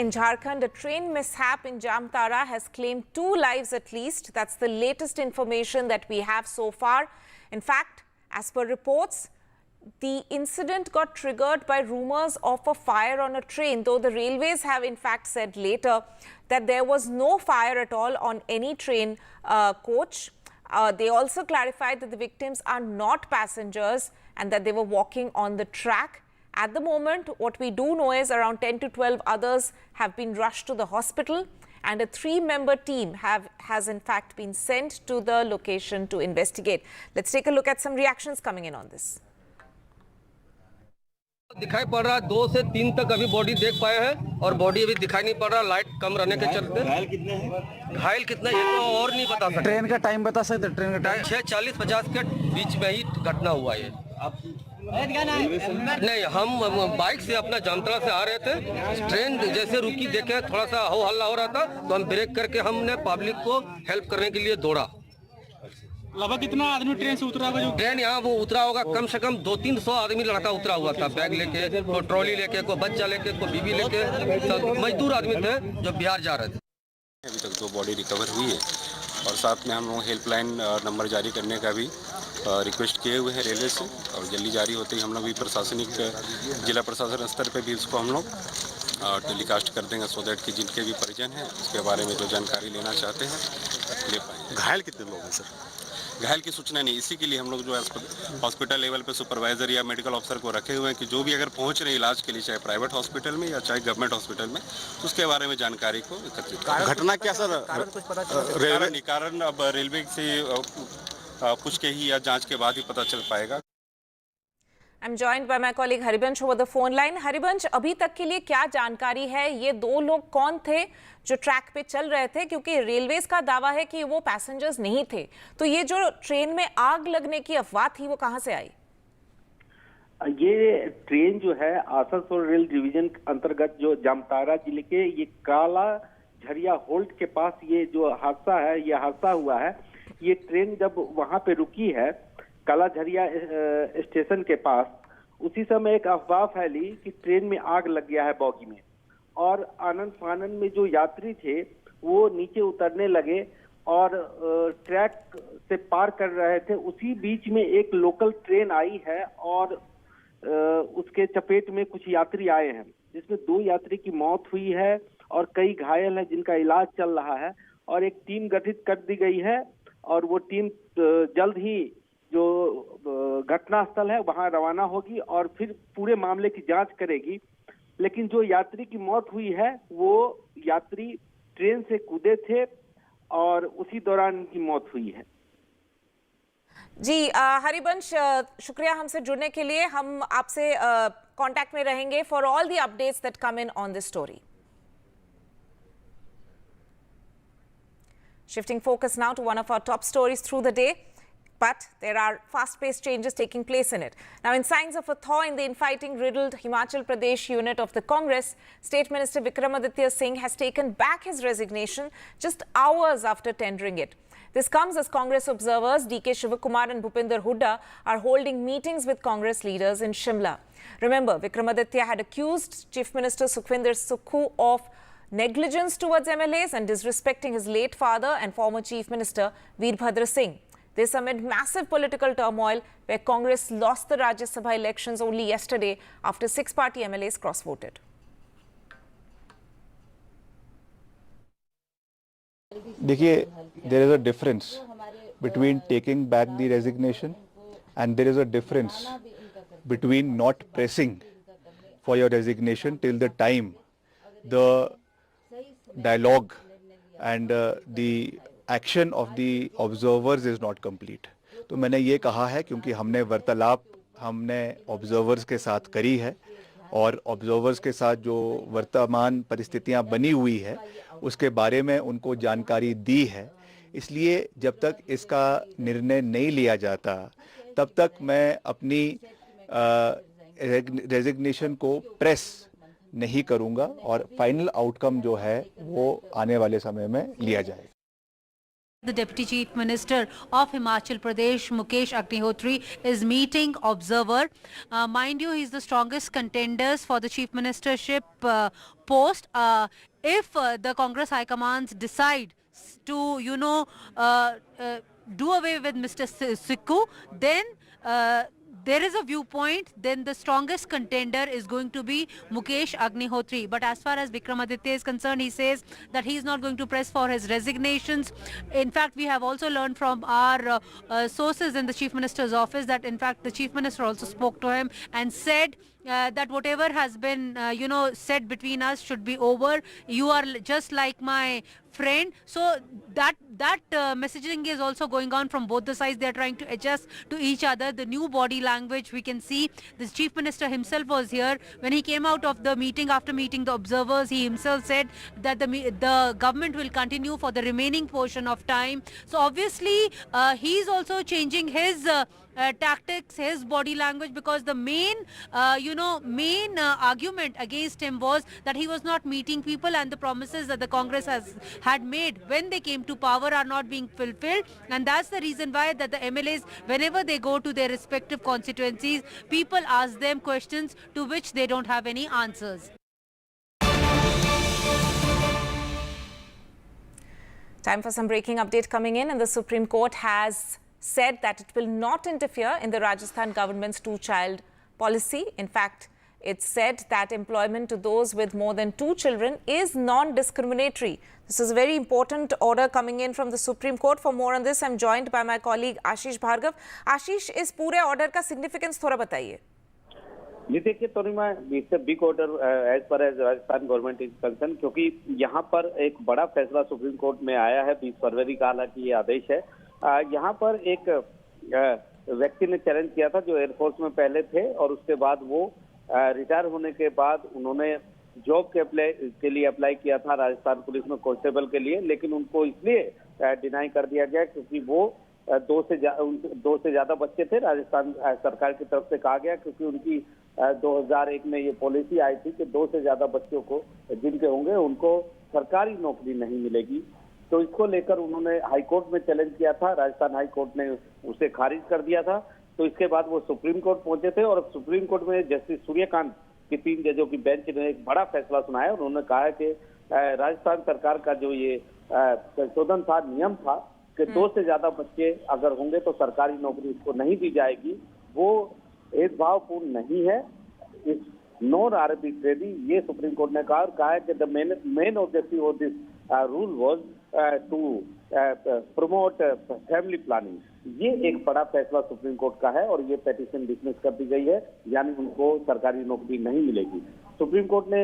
In Jharkhand, a train mishap in Jamtara has claimed 2 lives at least. That's the latest information that we have so far. In fact, as per reports, the incident got triggered by rumors of a fire on a train, though the railways have in fact said later that there was no fire at all on any train coach. They also clarified that the victims are not passengers and that they were walking on the track. At the moment, what we do know is around 10 to 12 others have been rushed to the hospital, and a 3-member team has in fact been sent to the location to investigate. Let's take a look at some reactions coming in on this. दिखाई पड़ रहा है 2 से 3 तक अभी body देख पाए हैं और बॉडी अभी दिखाई नहीं पड़ रहा, लाइट कम रहने के चलते। घायल कितने हैं? घायल कितने ये तो और नहीं बता सकते। ट्रेन का टाइम बता सकते? ट्रेन का टाइम 6:40-50 के बीच में ही घटना हुआ ये। नहीं, हम बाइक से अपना जामतरा से आ रहे थे, ट्रेन जैसे रुकी देखे थोड़ा सा हो हल्ला हो रहा था तो हम ब्रेक करके हमने पब्लिक को हेल्प करने के लिए दौड़ा। लगभग कितना आदमी ट्रेन से उतरा होगा? ट्रेन यहाँ वो उतरा होगा कम से कम 200-300 आदमी लड़का उतरा हुआ था, बैग लेके, कोई ट्रॉली लेके, कोई बच्चा लेके, कोई बीबी लेके, सब मजदूर आदमी थे जो बिहार जा रहे थे। अभी तक 2 बॉडी रिकवर हुई है और साथ में हम लोग हेल्पलाइन नंबर जारी करने का भी रिक्वेस्ट किए हुए हैं रेलवे से, और जल्दी जारी होते ही हम लोग भी प्रशासनिक जिला प्रशासन स्तर पे भी इसको हम लोग टेलीकास्ट कर देंगे, सो दैट कि जिनके भी परिजन हैं उसके बारे में जो जानकारी लेना चाहते हैं ले पाएंगे। घायल कितने लोग हैं सर? घायल की सूचना नहीं, इसी के लिए हम लोग जो हॉस्पिटल लेवल पे सुपरवाइजर या मेडिकल ऑफिसर को रखे हुए हैं कि जो भी अगर पहुंच रहे इलाज के लिए, चाहे प्राइवेट हॉस्पिटल में या चाहे गवर्नमेंट हॉस्पिटल में, तो उसके बारे में जानकारी को एकत्रित करें। घटना क्या सर? कारण अब रेलवे से पूछ के ही या जांच के बाद ही पता चल पाएगा। I'm joined by my colleague Haribansh over the phone line. Haribansh, अभी तक के लिए क्या जानकारी है? ये 2 लोग कौन थे जो ट्रैक पे चल रहे थे? क्योंकि रेलवेज का दावा है कि वो पैसेंजर्स नहीं थे, तो ये जो ट्रेन में आग लगने की अफवाह थी वो कहां से आई? ये ट्रेन जो है आसनसोल रेल डिवीजन अंतर्गत जो जामतारा जिले के ये कालाझरिया होल्ट के पास ये जो हादसा है, ये हादसा हुआ है। ये ट्रेन जब वहां पे रुकी है कालाझरिया स्टेशन के पास, उसी समय एक अफवाह फैली कि ट्रेन में आग लग गया है बॉगी में, और आनंद फानन में जो यात्री थे वो नीचे उतरने लगे और ट्रैक से पार कर रहे थे। उसी बीच में एक लोकल ट्रेन आई है और उसके चपेट में कुछ यात्री आए हैं, जिसमें 2 यात्री की मौत हुई है और कई घायल हैं जिनका इलाज चल रहा है, और एक टीम गठित कर दी गई है और वो टीम जल्द ही जो घटना स्थल है वहां रवाना होगी और फिर पूरे मामले की जांच करेगी। लेकिन जो यात्री की मौत हुई है वो यात्री ट्रेन से कूदे थे और उसी दौरान उनकी मौत हुई है। जी हरिवंश, शुक्रिया हमसे जुड़ने के लिए। हम आपसे कांटेक्ट में रहेंगे for all the updates that come in on this story. Shifting focus now to one of our top stories through the day, but there are fast-paced changes taking place in it. Now, in signs of a thaw in the infighting-riddled Himachal Pradesh unit of the Congress, State Minister Vikramaditya Singh has taken back his resignation just hours after tendering it. This comes as Congress observers D.K. Shivakumar and Bhupinder Hooda are holding meetings with Congress leaders in Shimla. Remember, Vikramaditya had accused Chief Minister Sukhwinder Sukhu of negligence towards MLAs and disrespecting his late father and former Chief Minister Veerbhadra Singh. This amid massive political turmoil where Congress lost the Rajya Sabha elections only yesterday after 6 party MLAs cross-voted. देखिए, there is a difference between taking back the resignation and there is a difference between not pressing for your resignation till the time the dialogue and the action of the observers is not complete. तो मैंने ये कहा है क्योंकि हमने वार्तालाप observers के साथ करी है और ऑब्जर्वर्स के साथ जो वर्तमान परिस्थितियां बनी हुई है उसके बारे में उनको जानकारी दी है। इसलिए जब तक इसका निर्णय नहीं लिया जाता तब तक मैं अपनी रेजिग्नेशन को प्रेस नहीं करूंगा और फाइनल आउटकम जो है वो आने वाले समय में लिया जाएगा। The Deputy Chief Minister of Himachal Pradesh, Mukesh Agnihotri, is meeting observer. Mind you, he's the strongest contenders for the chief ministership post. If the Congress High Commands decide to, do away with Mr. Sikku, then there is a viewpoint, then the strongest contender is going to be Mukesh Agnihotri. But as far as Vikramaditya is concerned, he says that he is not going to press for his resignations. In fact, we have also learned from our sources in the Chief Minister's office that in fact the Chief Minister also spoke to him and said that whatever has been, said between us should be over. You are just like my friend. So that messaging is also going on from both the sides. They are trying to adjust to each other. The new body language we can see. The Chief Minister himself was here. When he came out of the meeting, after meeting the observers, he himself said that the government will continue for the remaining portion of time. So obviously he's also changing his tactics, his body language, because the main argument against him was that he was not meeting people and the promises that the Congress had made when they came to power are not being fulfilled. And that's the reason why that the MLAs, whenever they go to their respective constituencies, people ask them questions to which they don't have any answers. Time for some breaking update coming in, and the Supreme Court has said that it will not interfere in the Rajasthan government's two-child policy. In fact, it said that employment to those with more than 2 children is non-discriminatory. This is a very important order coming in from the Supreme Court. For more on this, I'm joined by my colleague Ashish Bhargav. Ashish, इस पूरे order का significance थोड़ा बताइए. जी देखिए तोरिमा, it's a big order as per as Rajasthan government is concern, क्योंकि यहाँ पर एक बड़ा फैसला सुप्रीम कोर्ट में आया है. 20 फरवरी का हालांकि ये आदेश है. यहाँ पर एक व्यक्ति ने चैलेंज किया था जो एयरफोर्स में पहले थे और उसके बाद वो रिटायर होने के बाद उन्होंने जॉब के लिए अप्लाई किया था राजस्थान पुलिस में कांस्टेबल के लिए, लेकिन उनको इसलिए डिनाई कर दिया गया क्योंकि वो 2 से ज्यादा बच्चे थे. राजस्थान सरकार की तरफ से कहा गया क्योंकि उनकी 2001 में ये पॉलिसी आई थी कि 2 से ज्यादा बच्चों को जिनके होंगे उनको सरकारी नौकरी नहीं मिलेगी. तो इसको लेकर उन्होंने हाई कोर्ट में चैलेंज किया था. राजस्थान हाई कोर्ट ने उसे खारिज कर दिया था. तो इसके बाद वो सुप्रीम कोर्ट पहुंचे थे और सुप्रीम कोर्ट में जस्टिस सूर्यकांत की 3 जजों की बेंच ने एक बड़ा फैसला सुनाया. उन्होंने कहा है कि राजस्थान सरकार का जो ये संशोधन था, नियम था कि 2 से ज्यादा बच्चे अगर होंगे तो सरकारी नौकरी उसको नहीं दी जाएगी, वो भेदभावपूर्ण नहीं है, नॉन आर्बिट्रेरी, ये सुप्रीम कोर्ट ने कहा. और कहा है कि the main objective of this rule was to promote family planning. ये एक बड़ा फैसला सुप्रीम कोर्ट का है और ये पेटिशन डिसमिस कर दी गई है, यानी उनको सरकारी नौकरी नहीं मिलेगी. सुप्रीम कोर्ट ने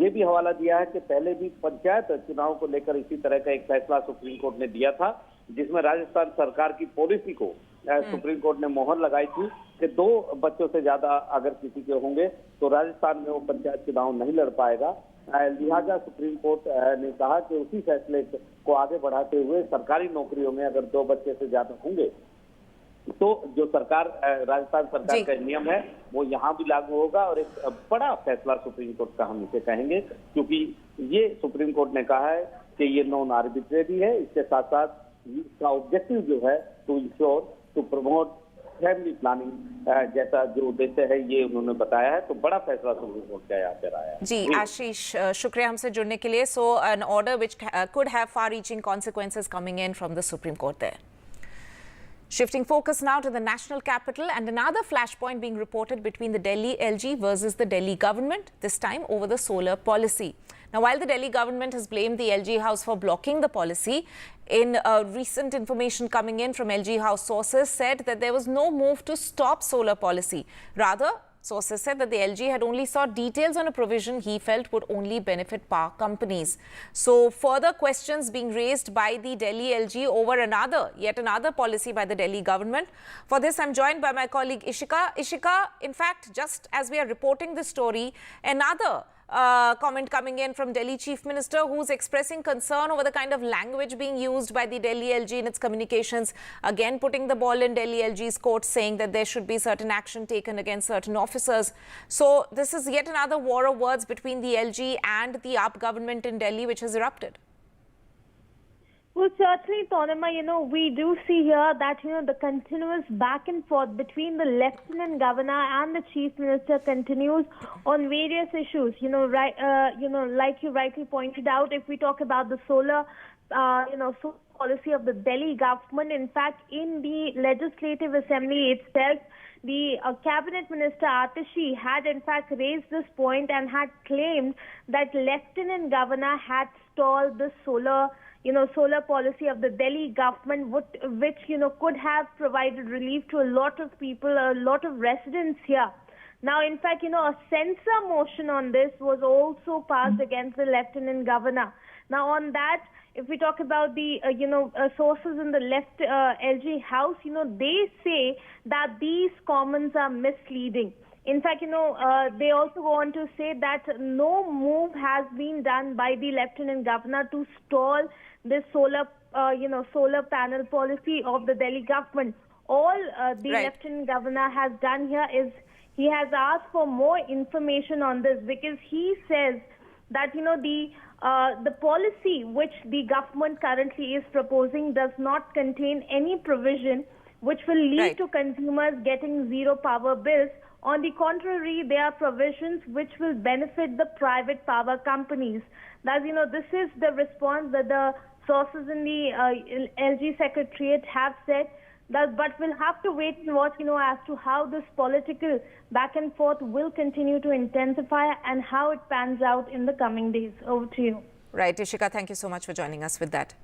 ये भी हवाला दिया है कि पहले भी पंचायत चुनाव को लेकर इसी तरह का एक फैसला सुप्रीम कोर्ट ने दिया था, जिसमें राजस्थान सरकार की पॉलिसी को सुप्रीम कोर्ट ने मोहर लगाई थी कि 2 बच्चों से ज्यादा अगर किसी के होंगे तो राजस्थान में वो पंचायत चुनाव नहीं लड़ पाएगा. लिहाजा सुप्रीम कोर्ट ने कहा कि उसी फैसले को आगे बढ़ाते हुए सरकारी नौकरियों में अगर 2 बच्चे से ज्यादा होंगे तो जो राजस्थान सरकार का नियम है वो यहाँ भी लागू होगा. और एक बड़ा फैसला सुप्रीम कोर्ट का हम इसे कहेंगे, क्योंकि ये सुप्रीम कोर्ट ने कहा है कि ये नॉन आर्बिट्रेरी है. इसके साथ साथ इसका ऑब्जेक्टिव जो है to ensure to promote family planning जैसा जो उद्देश्य है ये उन्होंने बताया है. तो बड़ा फैसला सुप्रीम कोर्ट का यहाँ पर आया है. जी आशीष, शुक्रिया हमसे जुड़ने के लिए. So an order which could have far reaching consequences coming in from the supreme court there. Shifting focus now to the national capital, and another flashpoint being reported between the Delhi LG versus the Delhi government, this time over the solar policy. Now, while the Delhi government has blamed the LG House for blocking the policy, in recent information coming in from LG House sources said that there was no move to stop solar policy. Rather, sources said that the LG had only sought details on a provision he felt would only benefit power companies. So, further questions being raised by the Delhi LG over yet another policy by the Delhi government. For this, I'm joined by my colleague Ishika. Ishika, in fact, just as we are reporting this story, another comment coming in from Delhi Chief Minister, who's expressing concern over the kind of language being used by the Delhi LG in its communications, again putting the ball in Delhi LG's court, saying that there should be certain action taken against certain officers. So this is yet another war of words between the LG and the AAP government in Delhi, which has erupted. Well, certainly, Tonima, we do see here that, the continuous back and forth between the Lieutenant Governor and the Chief Minister continues on various issues. Like you rightly pointed out, if we talk about the solar policy of the Delhi government, in fact, in the Legislative Assembly itself, the Cabinet Minister Atishi had in fact raised this point and had claimed that Lieutenant Governor had stalled the solar policy of the Delhi government, which could have provided relief to a lot of people, a lot of residents here. Now, in fact, a censor motion on this was also passed against the Lieutenant Governor. Now, on that, if we talk about the, sources in the left LG House, they say that these comments are misleading. In fact, they also go on to say that no move has been done by the Lieutenant Governor to stall this solar panel policy of the Delhi government. All the Lieutenant Governor has done here is he has asked for more information on this, because he says that, the policy which the government currently is proposing does not contain any provision which will lead to consumers getting zero power bills. On the contrary, there are provisions which will benefit the private power companies. Thus, this is the response that the sources in the LG Secretariat have said. But we'll have to wait and watch, as to how this political back and forth will continue to intensify and how it pans out in the coming days. Over to you. Right, Ishika, thank you so much for joining us with that.